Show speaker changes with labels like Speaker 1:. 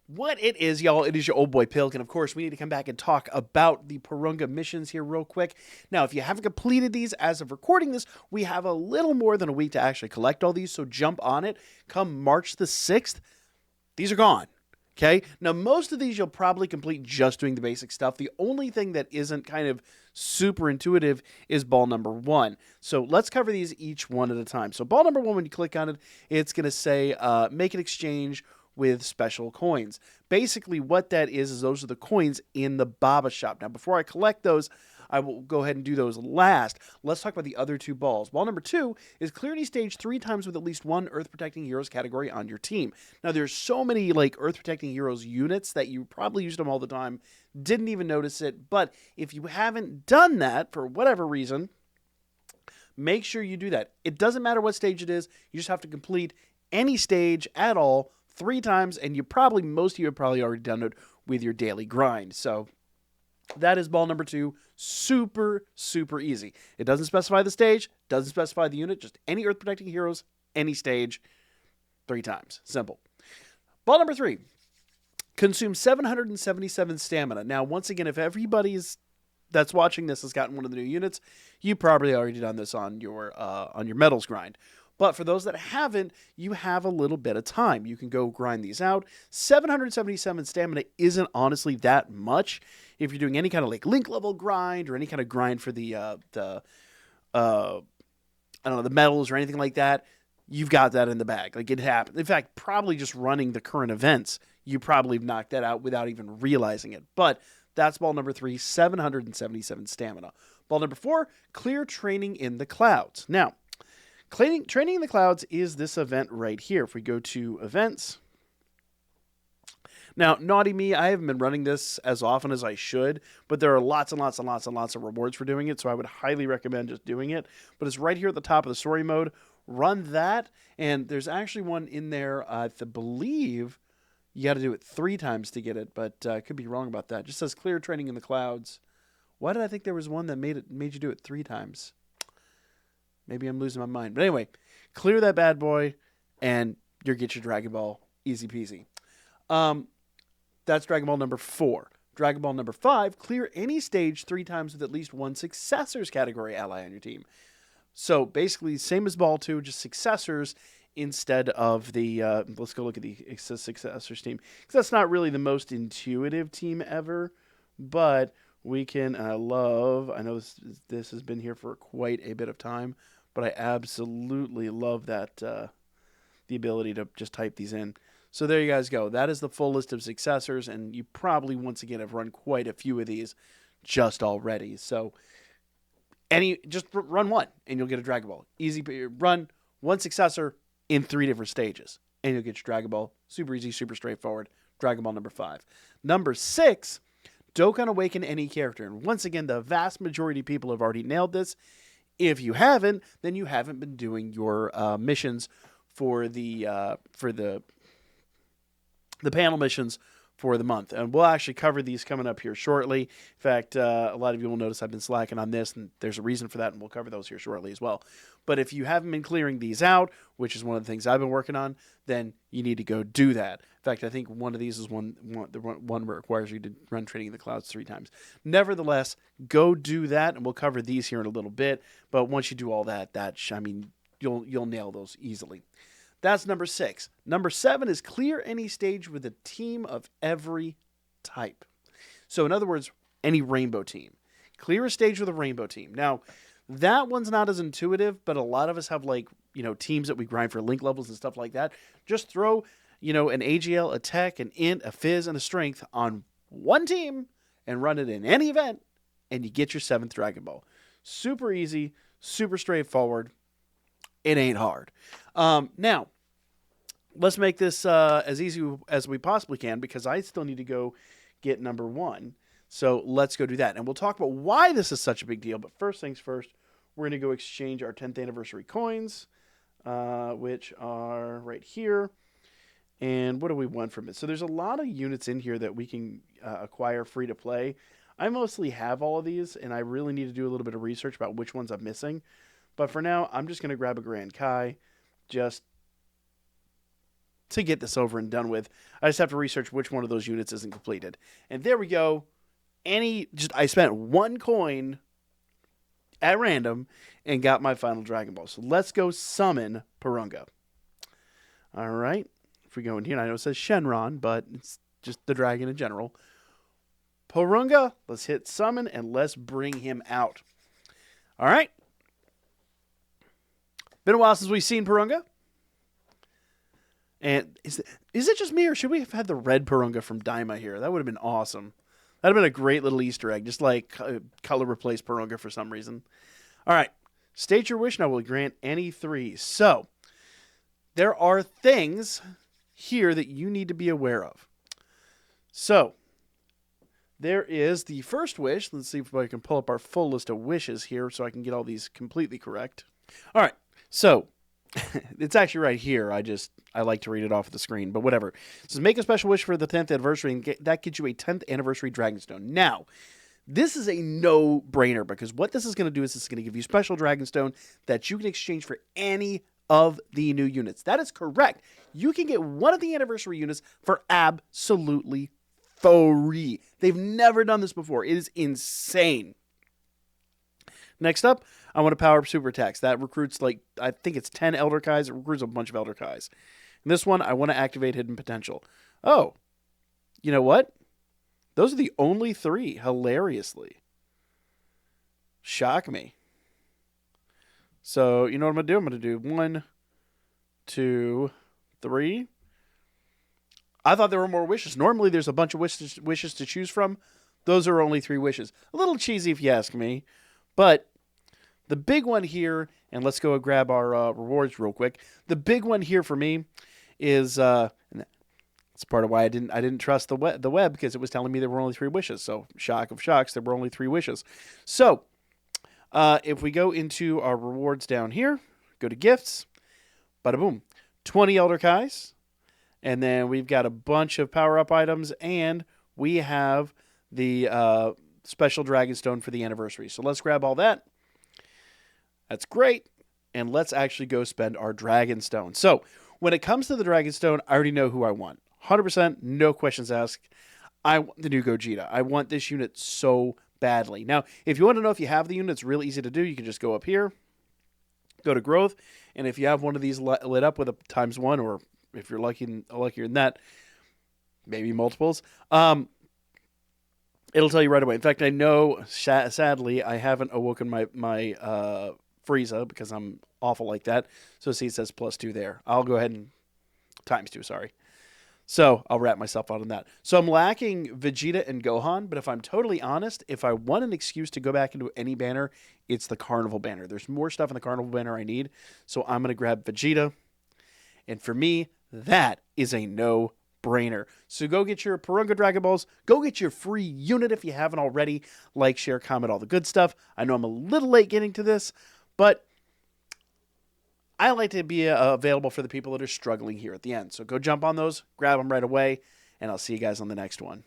Speaker 1: What it is, y'all, it is your old boy Pilk, and of course, we need to come back and talk about the Porunga missions here real quick. Now, if you haven't completed these as of recording this, we have a little more than a week to actually collect all these, so jump on it. Come March the 6th, these are gone. Okay? Now, most of these you'll probably complete just doing the basic stuff. The only thing that isn't kind of super intuitive is ball number 1. So let's cover these each one at a time. So ball number 1, when you click on it, it's going to say make an exchange with special coins. Basically, what that is those are the coins in the Baba shop. Now, before I collect those, I will go ahead and do those last. Let's talk about the other 2 balls. Ball number 2 is clear any stage 3 times with at least 1 Earth Protecting Heroes category on your team. Now, there's so many like Earth Protecting Heroes units that you probably used them all the time, didn't even notice it. But if you haven't done that for whatever reason, make sure you do that. It doesn't matter what stage it is. You just have to complete any stage at all 3 times, and most of you have probably already done it with your daily grind. So that is ball number 2. Super, super easy. It doesn't specify the stage, doesn't specify the unit, just any Earth Protecting Heroes, any stage, 3 times. Simple. Ball number 3. Consume 777 stamina. Now, once again, if everybody's that's watching this has gotten one of the new units, you probably already done this on your medals grind. But for those that haven't, you have a little bit of time. You can go grind these out. 777 stamina isn't honestly that much. If you're doing any kind of like link level grind or any kind of grind for the I don't know, the medals or anything like that, you've got that in the bag. Like it happens. In fact, probably just running the current events, you probably knocked that out without even realizing it. But that's ball number 3, 777 stamina. Ball number 4, clear training in the clouds. Now, training in the clouds is this event right here. If we go to events. Now, naughty me, I haven't been running this as often as I should, but there are lots and lots and lots and lots of rewards for doing it, so I would highly recommend just doing it. But it's right here at the top of the story mode. Run that, and there's actually one in there, I believe you got to do it 3 times to get it, but I could be wrong about that. It just says clear training in the clouds. Why did I think there was one that made you do it 3 times? Maybe I'm losing my mind. But anyway, clear that bad boy, and you'll get your Dragon Ball easy peasy. That's Dragon Ball number 4. Dragon Ball number 5, clear any stage 3 times with at least 1 Successors category ally on your team. So basically, same as Ball 2, just Successors instead of the, let's go look at the Successors team. Because that's not really the most intuitive team ever, but we can, I know this has been here for quite a bit of time, but I absolutely love that, the ability to just type these in. So there you guys go. That is the full list of Successors, and you probably, once again, have run quite a few of these just already. So just run 1, and you'll get a Dragon Ball. Easy, run 1 Successor in 3 different stages, and you'll get your Dragon Ball. Super easy, super straightforward. Dragon Ball number 5. Number 6, Dokkan Awaken any character. And once again, the vast majority of people have already nailed this. If you haven't, then you haven't been doing your missions for the panel missions for the month. And we'll actually cover these coming up here shortly. In fact, a lot of you will notice I've been slacking on this, and there's a reason for that, and we'll cover those here shortly as well. But if you haven't been clearing these out, which is one of the things I've been working on, then you need to go do that. In fact, I think one of these is one where it requires you to run Training in the Clouds 3 times. Nevertheless, go do that, and we'll cover these here in a little bit. But once you do all that, you'll nail those easily. That's number 6. Number 7 is clear any stage with a team of every type. So in other words, any rainbow team. Clear a stage with a rainbow team. Now, that one's not as intuitive, but a lot of us have teams that we grind for link levels and stuff like that. Just throw, an AGL, a tech, an int, a fizz, and a strength on one team and run it in any event, and you get your 7th Dragon Ball. Super easy, super straightforward. It ain't hard. Now, let's make this as easy as we possibly can, because I still need to go get number 1. So let's go do that. And we'll talk about why this is such a big deal. But first things first, we're going to go exchange our 10th anniversary coins, which are right here. And what do we want from it? So there's a lot of units in here that we can acquire free to play. I mostly have all of these, and I really need to do a little bit of research about which ones I'm missing. But for now, I'm just going to grab a Grand Kai just to get this over and done with. I just have to research which one of those units isn't completed. And there we go. I spent 1 coin at random and got my final Dragon Ball. So let's go summon Porunga. All right. If we go in here, I know it says Shenron, but it's just the dragon in general. Porunga, let's hit summon and let's bring him out. All right. Been a while since we've seen Porunga. And is it just me, or should we have had the red Porunga from Daima here? That would have been awesome. That would have been a great little Easter egg, just like color replace Porunga for some reason. All right. State your wish, and I will grant any 3. So, there are things here that you need to be aware of. So, there is the first wish. Let's see if I can pull up our full list of wishes here so I can get all these completely correct. All right. So, it's actually right here. I like to read it off the screen, but whatever. It says, make a special wish for the 10th anniversary, and that gets you a 10th anniversary Dragonstone. Now, this is a no-brainer, because what this is going to do is it's going to give you special Dragonstone that you can exchange for any of the new units. That is correct. You can get one of the anniversary units for absolutely free. They've never done this before. It is insane. Next up, I want to power up super attacks. That recruits, I think it's 10 Elder Kais. It recruits a bunch of Elder Kais. In this one, I want to activate Hidden Potential. Oh, you know what? Those are the only 3, hilariously. Shock me. So, you know what I'm going to do? I'm going to do 1, 2, 3. I thought there were more wishes. Normally, there's a bunch of wishes to choose from. Those are only 3 wishes. A little cheesy if you ask me. But the big one here, and let's go grab our rewards real quick. The big one here for me is, and that's part of why I didn't trust the web, because it was telling me there were only 3 wishes. So, shock of shocks, there were only 3 wishes. So, if we go into our rewards down here, go to gifts, bada boom, 20 Elder Kais, and then we've got a bunch of power-up items, and we have the special Dragonstone for the anniversary. So let's grab all that. That's great. And let's actually go spend our Dragonstone. So when it comes to the Dragonstone, I already know who I want. 100%, no questions asked. I want the new Gogeta. I want this unit so badly. Now, if you want to know if you have the unit, it's really easy to do. You can just go up here, go to growth, and if you have one of these lit up with a ×1, or if you're luckier than that, maybe multiples, it'll tell you right away. In fact, I know, sadly, I haven't awoken my Frieza, because I'm awful like that. So see, it says +2 there. I'll go ahead and ×2, sorry. So I'll wrap myself out on that. So I'm lacking Vegeta and Gohan, but if I'm totally honest, if I want an excuse to go back into any banner, it's the Carnival banner. There's more stuff in the Carnival banner I need, so I'm going to grab Vegeta. And for me, that is a no-brainer. So go get your Porunga Dragon Balls. Go get your free unit if you haven't already. Like, share, comment, all the good stuff. I know I'm a little late getting to this, but I like to be available for the people that are struggling here at the end. So go jump on those, grab them right away, and I'll see you guys on the next one.